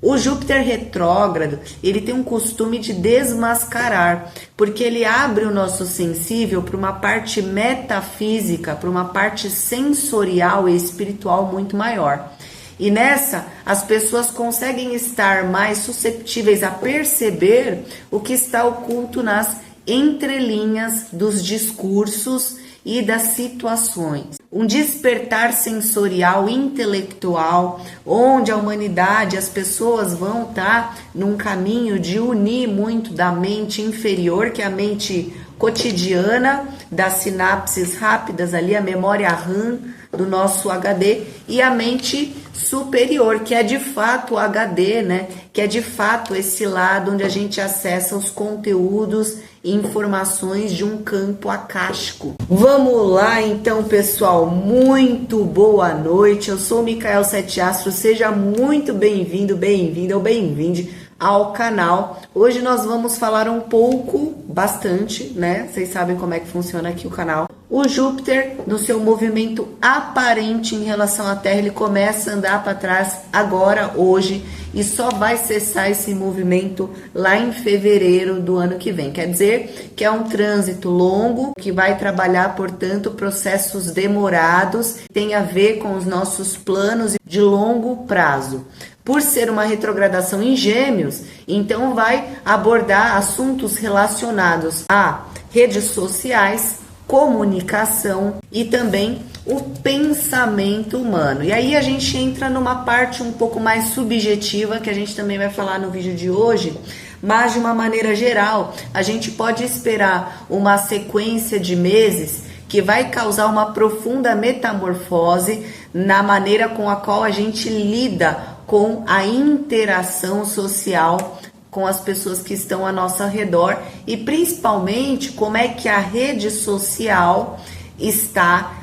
O Júpiter retrógrado, ele tem um costume de desmascarar, porque ele abre o nosso sensível para uma parte metafísica, para uma parte sensorial e espiritual muito maior. E nessa, as pessoas conseguem estar mais susceptíveis a perceber o que está oculto nas entrelinhas dos discursos e das situações. Um despertar sensorial, intelectual, onde a humanidade, as pessoas vão estar num caminho de unir muito da mente inferior, que é a mente cotidiana, das sinapses rápidas ali, a memória RAM do nosso HD, e a mente superior, que é de fato o HD, né? Que é de fato esse lado onde a gente acessa os conteúdos e informações de um campo acástico. Vamos lá então, pessoal, muito boa noite. Eu sou o Micael Sete Astros, seja muito bem-vindo, bem-vinda ou bem-vinde ao canal. Hoje nós vamos falar um pouco, bastante, né? Vocês sabem como é que funciona aqui o canal. O Júpiter, no seu movimento aparente em relação à Terra, ele começa a andar para trás agora, hoje, e só vai cessar esse movimento lá em fevereiro do ano que vem. Quer dizer que é um trânsito longo, que vai trabalhar, portanto, processos demorados, tem a ver com os nossos planos de longo prazo. Por ser uma retrogradação em Gêmeos, então vai abordar assuntos relacionados a redes sociais, comunicação e também o pensamento humano. E aí a gente entra numa parte um pouco mais subjetiva, que a gente também vai falar no vídeo de hoje, mas de uma maneira geral, a gente pode esperar uma sequência de meses que vai causar uma profunda metamorfose na maneira com a qual a gente lida com a interação social com as pessoas que estão ao nosso redor e principalmente como é que a rede social está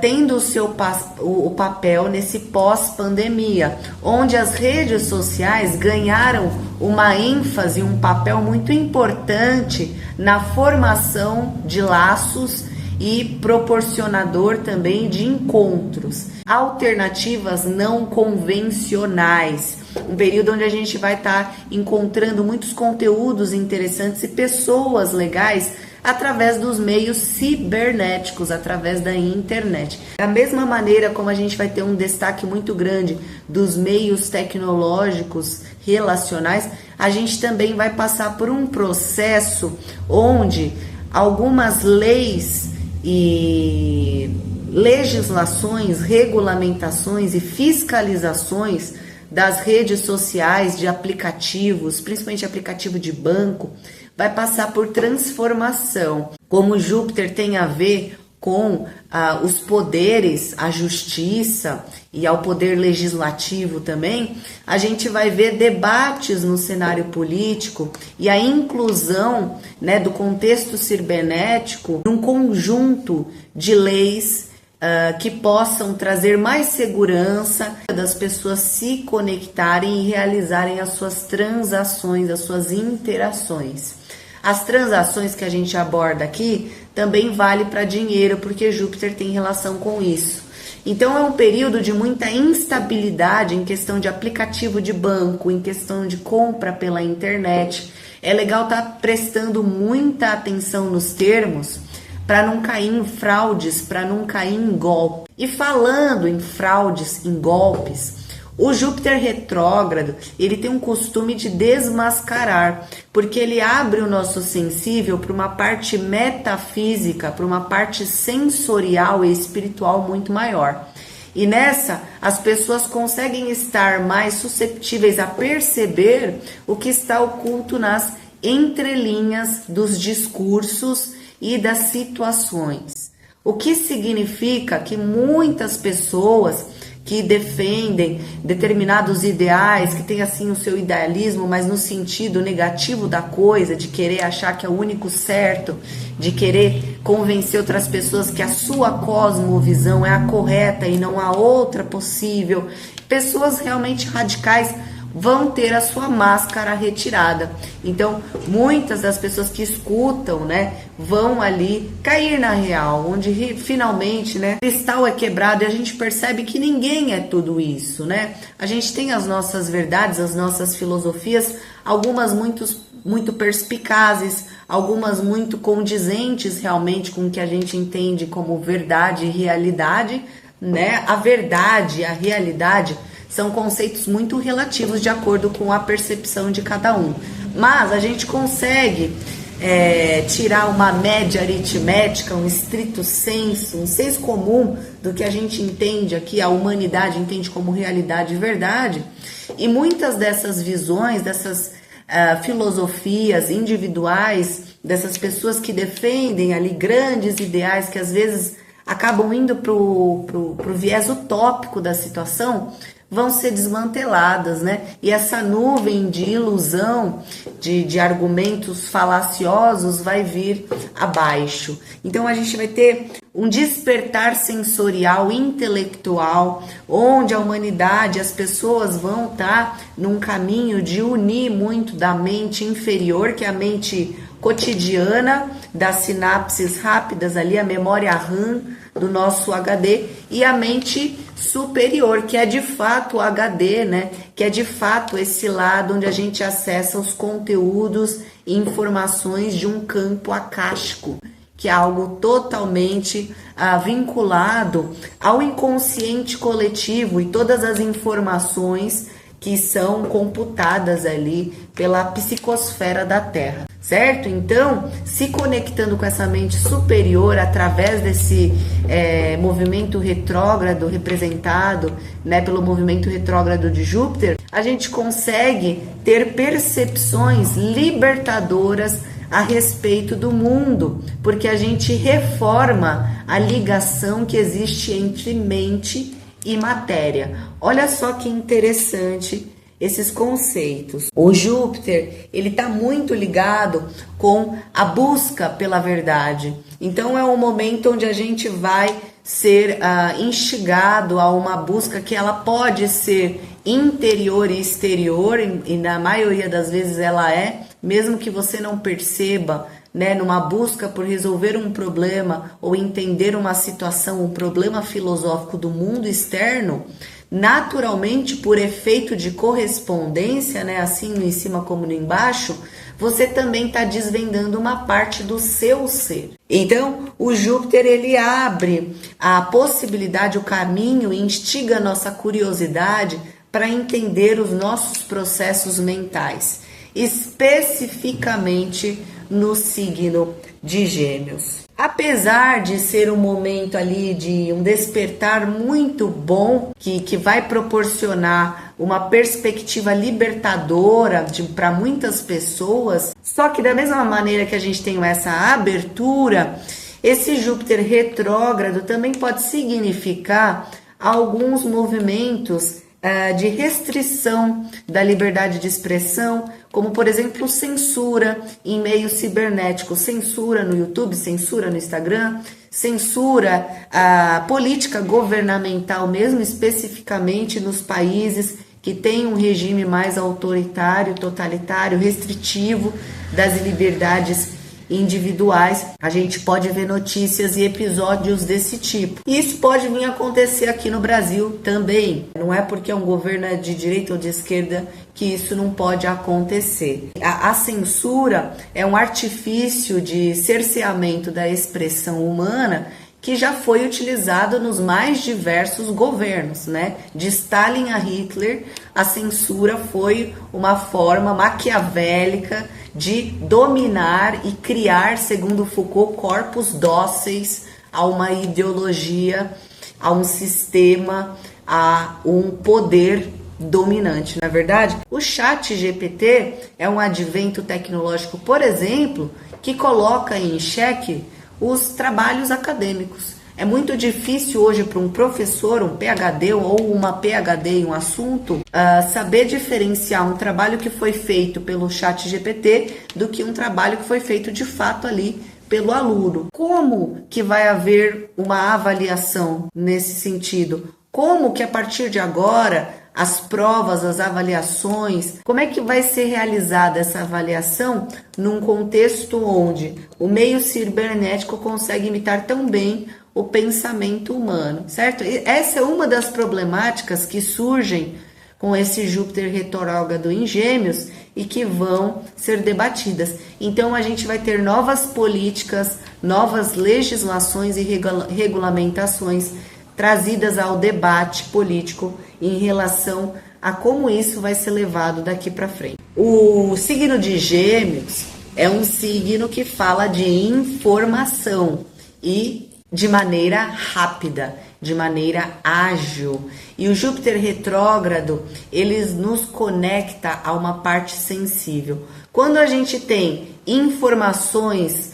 tendo o papel nesse pós-pandemia, onde as redes sociais ganharam uma ênfase, um papel muito importante na formação de laços e proporcionador também de encontros, alternativas não convencionais, um período onde a gente vai estar encontrando muitos conteúdos interessantes e pessoas legais através dos meios cibernéticos, através da internet. Da mesma maneira como a gente vai ter um destaque muito grande dos meios tecnológicos relacionais, a gente também vai passar por um processo onde algumas leis e legislações, regulamentações e fiscalizações das redes sociais, de aplicativos, principalmente aplicativo de banco, vai passar por transformação. Como Júpiter tem a ver com os poderes, a justiça e ao poder legislativo também, a gente vai ver debates no cenário político e a inclusão, né, do contexto cibernético num conjunto de leis que possam trazer mais segurança das pessoas se conectarem e realizarem as suas transações, as suas interações. As transações que a gente aborda aqui também vale para dinheiro, porque Júpiter tem relação com isso. Então é um período de muita instabilidade em questão de aplicativo de banco, em questão de compra pela internet. É legal estar prestando muita atenção nos termos para não cair em fraudes, para não cair em golpe. E falando em fraudes, em golpes, o Júpiter retrógrado, ele tem um costume de desmascarar, porque ele abre o nosso sensível para uma parte metafísica, para uma parte sensorial e espiritual muito maior. E nessa, as pessoas conseguem estar mais susceptíveis a perceber o que está oculto nas entrelinhas dos discursos e das situações. O que significa que muitas pessoas que defendem determinados ideais, que têm assim o seu idealismo, mas no sentido negativo da coisa, de querer achar que é o único certo, de querer convencer outras pessoas que a sua cosmovisão é a correta e não há outra possível. Pessoas realmente radicais vão ter a sua máscara retirada. Então, muitas das pessoas que escutam, né, vão ali cair na real, onde finalmente, né, o cristal é quebrado e a gente percebe que ninguém é tudo isso, né? A gente tem as nossas verdades, as nossas filosofias, algumas muito perspicazes, algumas muito condizentes realmente com o que a gente entende como verdade e realidade, né? A verdade, a realidade são conceitos muito relativos de acordo com a percepção de cada um. Mas a gente consegue tirar uma média aritmética, um estrito senso, um senso comum do que a gente entende aqui, a humanidade entende como realidade e verdade. E muitas dessas visões, dessas filosofias individuais, dessas pessoas que defendem ali grandes ideais que às vezes acabam indo pro viés utópico da situação, vão ser desmanteladas, né? E essa nuvem de ilusão, de argumentos falaciosos vai vir abaixo. Então a gente vai ter um despertar sensorial, intelectual, onde a humanidade, as pessoas vão estar num caminho de unir muito da mente inferior, que é a mente cotidiana, das sinapses rápidas ali, a memória RAM do nosso HD, e a mente superior, que é de fato o HD, né? Que é de fato esse lado onde a gente acessa os conteúdos e informações de um campo acástico, que é algo totalmente vinculado ao inconsciente coletivo e todas as informações que são computadas ali pela psicosfera da Terra, certo? Então, se conectando com essa mente superior através desse movimento retrógrado representado, né, pelo movimento retrógrado de Júpiter, a gente consegue ter percepções libertadoras a respeito do mundo, porque a gente reforma a ligação que existe entre mente e matéria. Olha só que interessante esses conceitos. O Júpiter, ele está muito ligado com a busca pela verdade. Então é um momento onde a gente vai ser instigado a uma busca que ela pode ser interior e exterior, e na maioria das vezes ela é, mesmo que você não perceba, né, numa busca por resolver um problema ou entender uma situação, um problema filosófico do mundo externo, naturalmente, por efeito de correspondência, né, assim no em cima como no embaixo, você também está desvendando uma parte do seu ser. Então, o Júpiter, ele abre a possibilidade, o caminho, instiga a nossa curiosidade para entender os nossos processos mentais, especificamente no signo de Gêmeos. Apesar de ser um momento ali de um despertar muito bom, que vai proporcionar uma perspectiva libertadora para muitas pessoas, só que da mesma maneira que a gente tem essa abertura, esse Júpiter retrógrado também pode significar alguns movimentos de restrição da liberdade de expressão, como por exemplo censura em meio cibernético, censura no YouTube, censura no Instagram, censura política governamental mesmo, especificamente nos países que têm um regime mais autoritário, totalitário, restritivo das liberdades individuais. A gente pode ver notícias e episódios desse tipo. E isso pode vir a acontecer aqui no Brasil também. Não é porque é um governo de direita ou de esquerda que isso não pode acontecer. A censura é um artifício de cerceamento da expressão humana que já foi utilizado nos mais diversos governos, né? De Stalin a Hitler, a censura foi uma forma maquiavélica de dominar e criar, segundo Foucault, corpos dóceis a uma ideologia, a um sistema, a um poder dominante. Na verdade, o ChatGPT é um advento tecnológico, por exemplo, que coloca em xeque os trabalhos acadêmicos. É muito difícil hoje para um professor, um PhD ou uma PhD em um assunto, saber diferenciar um trabalho que foi feito pelo ChatGPT do que um trabalho que foi feito de fato ali pelo aluno. Como que vai haver uma avaliação nesse sentido? Como que a partir de agora as provas, as avaliações, como é que vai ser realizada essa avaliação num contexto onde o meio cibernético consegue imitar tão bem o pensamento humano, certo? E essa é uma das problemáticas que surgem com esse Júpiter retrógrado em Gêmeos e que vão ser debatidas. Então a gente vai ter novas políticas, novas legislações e regulamentações trazidas ao debate político em relação a como isso vai ser levado daqui para frente. O signo de Gêmeos é um signo que fala de informação e de maneira rápida, de maneira ágil. E o Júpiter retrógrado, ele nos conecta a uma parte sensível. Quando a gente tem informações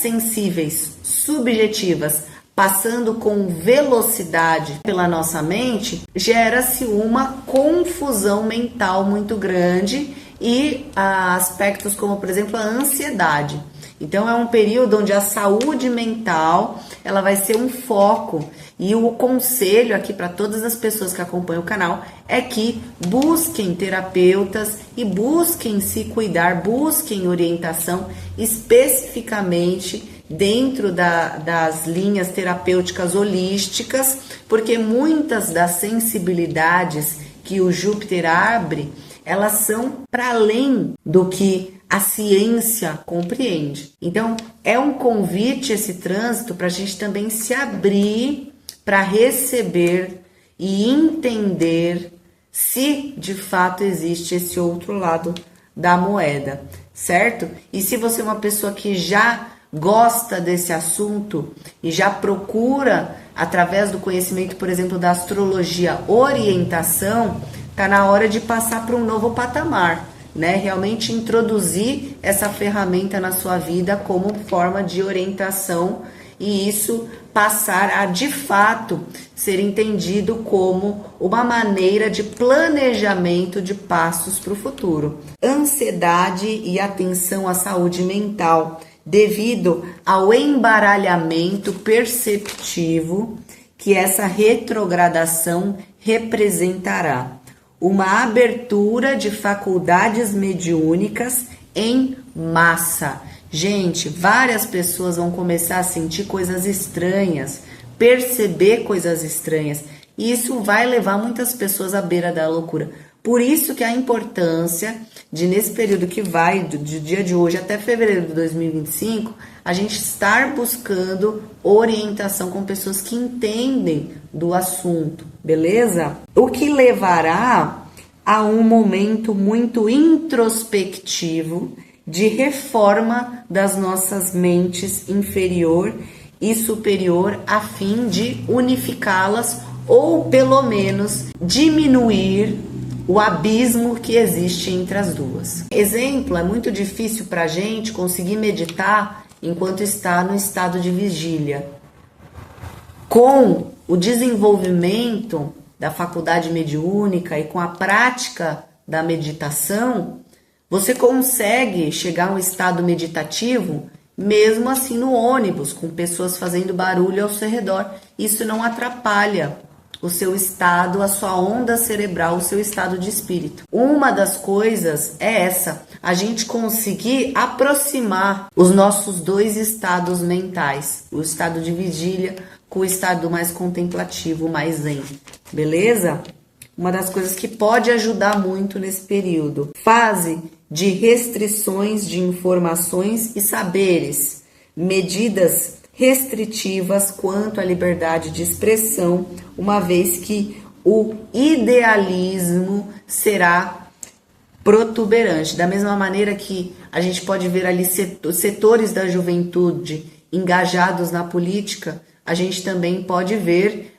sensíveis, subjetivas, passando com velocidade pela nossa mente, gera-se uma confusão mental muito grande e aspectos como, por exemplo, a ansiedade. Então é um período onde a saúde mental ela vai ser um foco, e o conselho aqui para todas as pessoas que acompanham o canal é que busquem terapeutas e busquem se cuidar, busquem orientação especificamente dentro das linhas terapêuticas holísticas, porque muitas das sensibilidades que o Júpiter abre, elas são para além do que a ciência compreende. Então, é um convite esse trânsito para a gente também se abrir para receber e entender se de fato existe esse outro lado da moeda, certo? E se você é uma pessoa que já gosta desse assunto e já procura, através do conhecimento, por exemplo, da astrologia, orientação, tá na hora de passar para um novo patamar, né? Realmente introduzir essa ferramenta na sua vida como forma de orientação e isso passar a, de fato, ser entendido como uma maneira de planejamento de passos para o futuro. Ansiedade e atenção à saúde mental, devido ao embaralhamento perceptivo que essa retrogradação representará. Uma abertura de faculdades mediúnicas em massa. Gente, várias pessoas vão começar a sentir coisas estranhas, perceber coisas estranhas, e isso vai levar muitas pessoas à beira da loucura. Por isso que a importância de, nesse período que vai, do dia de hoje até fevereiro de 2025, a gente estar buscando orientação com pessoas que entendem do assunto, beleza? O que levará a um momento muito introspectivo de reforma das nossas mentes inferior e superior, a fim de unificá-las ou pelo menos diminuir o abismo que existe entre as duas. Exemplo, é muito difícil para a gente conseguir meditar enquanto está no estado de vigília. Com o desenvolvimento da faculdade mediúnica e com a prática da meditação, você consegue chegar a um estado meditativo, mesmo assim no ônibus, com pessoas fazendo barulho ao seu redor. Isso não atrapalha o seu estado, a sua onda cerebral, o seu estado de espírito. Uma das coisas é essa, a gente conseguir aproximar os nossos dois estados mentais, o estado de vigília com o estado mais contemplativo, mais zen, beleza? Uma das coisas que pode ajudar muito nesse período. Fase de restrições de informações e saberes, medidas restritivas quanto à liberdade de expressão, uma vez que o idealismo será protuberante. Da mesma maneira que a gente pode ver ali setores da juventude engajados na política, a gente também pode ver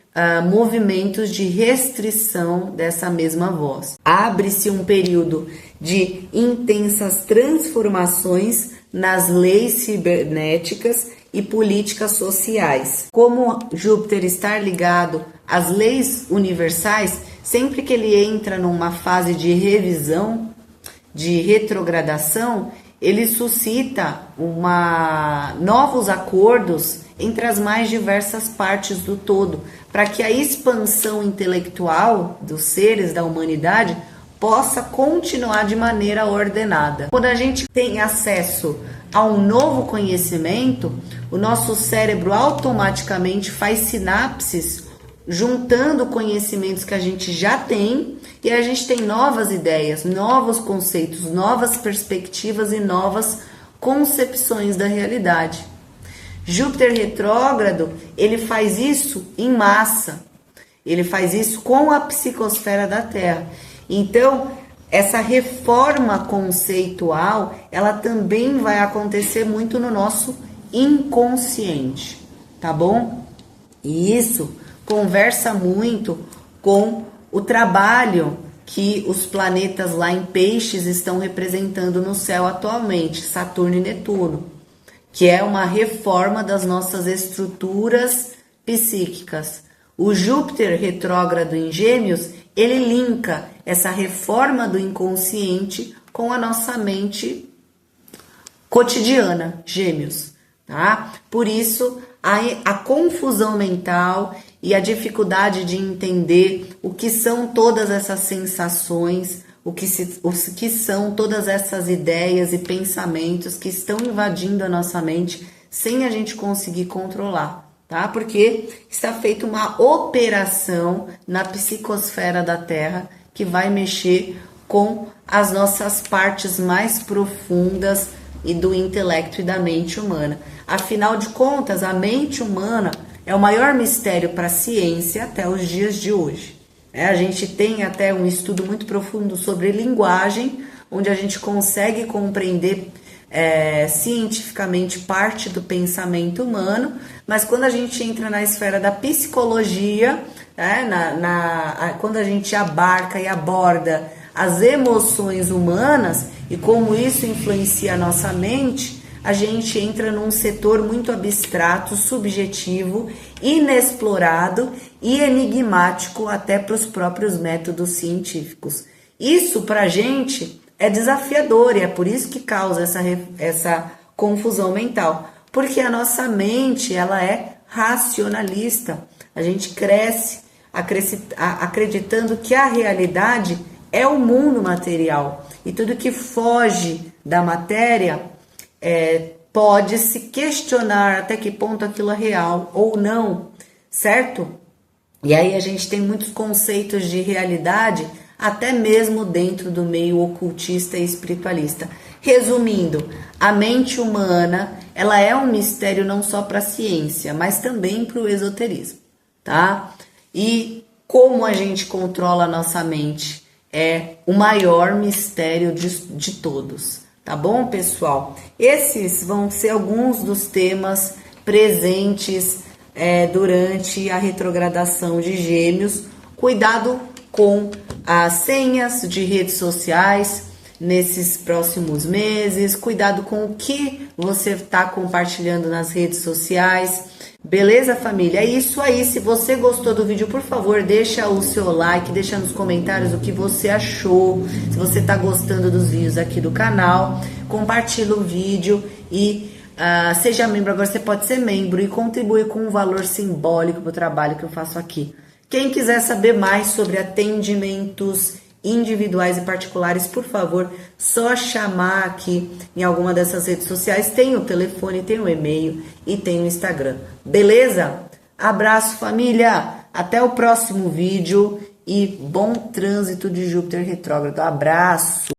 movimentos de restrição dessa mesma voz. Abre-se um período de intensas transformações nas leis cibernéticas e políticas sociais. Como Júpiter está ligado às leis universais, sempre que ele entra numa fase de revisão, de retrogradação, ele suscita novos acordos entre as mais diversas partes do todo, para que a expansão intelectual dos seres da humanidade possa continuar de maneira ordenada. Quando a gente tem acesso a um novo conhecimento, o nosso cérebro automaticamente faz sinapses juntando conhecimentos que a gente já tem, e a gente tem novas ideias, novos conceitos, novas perspectivas e novas concepções da realidade. Júpiter retrógrado, ele faz isso em massa, ele faz isso com a psicosfera da Terra. Então, essa reforma conceitual, ela também vai acontecer muito no nosso inconsciente, tá bom? E isso conversa muito com o trabalho que os planetas lá em Peixes estão representando no céu atualmente, Saturno e Netuno, que é uma reforma das nossas estruturas psíquicas. O Júpiter retrógrado em Gêmeos, ele linka essa reforma do inconsciente com a nossa mente cotidiana, Gêmeos, tá? Por isso, a confusão mental e a dificuldade de entender o que são todas essas sensações, o que são todas essas ideias e pensamentos que estão invadindo a nossa mente sem a gente conseguir controlar, tá? Porque está feita uma operação na psicosfera da Terra que vai mexer com as nossas partes mais profundas e do intelecto e da mente humana. Afinal de contas, a mente humana é o maior mistério para a ciência até os dias de hoje. A gente tem até um estudo muito profundo sobre linguagem, onde a gente consegue compreender cientificamente parte do pensamento humano, mas quando a gente entra na esfera da psicologia, quando a gente abarca e aborda as emoções humanas e como isso influencia a nossa mente, a gente entra num setor muito abstrato, subjetivo, inexplorado e enigmático até para os próprios métodos científicos. Isso para a gente é desafiador e é por isso que causa essa confusão mental, porque a nossa mente ela é racionalista. A gente cresce acreditando que a realidade é o mundo material e tudo que foge da matéria pode se questionar até que ponto aquilo é real ou não, certo? E aí a gente tem muitos conceitos de realidade até mesmo dentro do meio ocultista e espiritualista. Resumindo, a mente humana ela é um mistério não só para a ciência, mas também para o esoterismo, tá? E como a gente controla a nossa mente é o maior mistério de todos. Tá bom, pessoal? Esses vão ser alguns dos temas presentes durante a retrogradação de Gêmeos. Cuidado com as senhas de redes sociais nesses próximos meses. Cuidado com o que você está compartilhando nas redes sociais. Beleza, família? É isso aí. Se você gostou do vídeo, por favor, deixa o seu like, deixa nos comentários o que você achou. Se você está gostando dos vídeos aqui do canal, compartilha o vídeo e seja membro. Agora você pode ser membro e contribuir com um valor simbólico para o trabalho que eu faço aqui. Quem quiser saber mais sobre atendimentos individuais e particulares, por favor, só chamar aqui em alguma dessas redes sociais. Tem o telefone, tem o e-mail e tem o Instagram. Beleza? Abraço, família! Até o próximo vídeo e bom trânsito de Júpiter retrógrado. Abraço!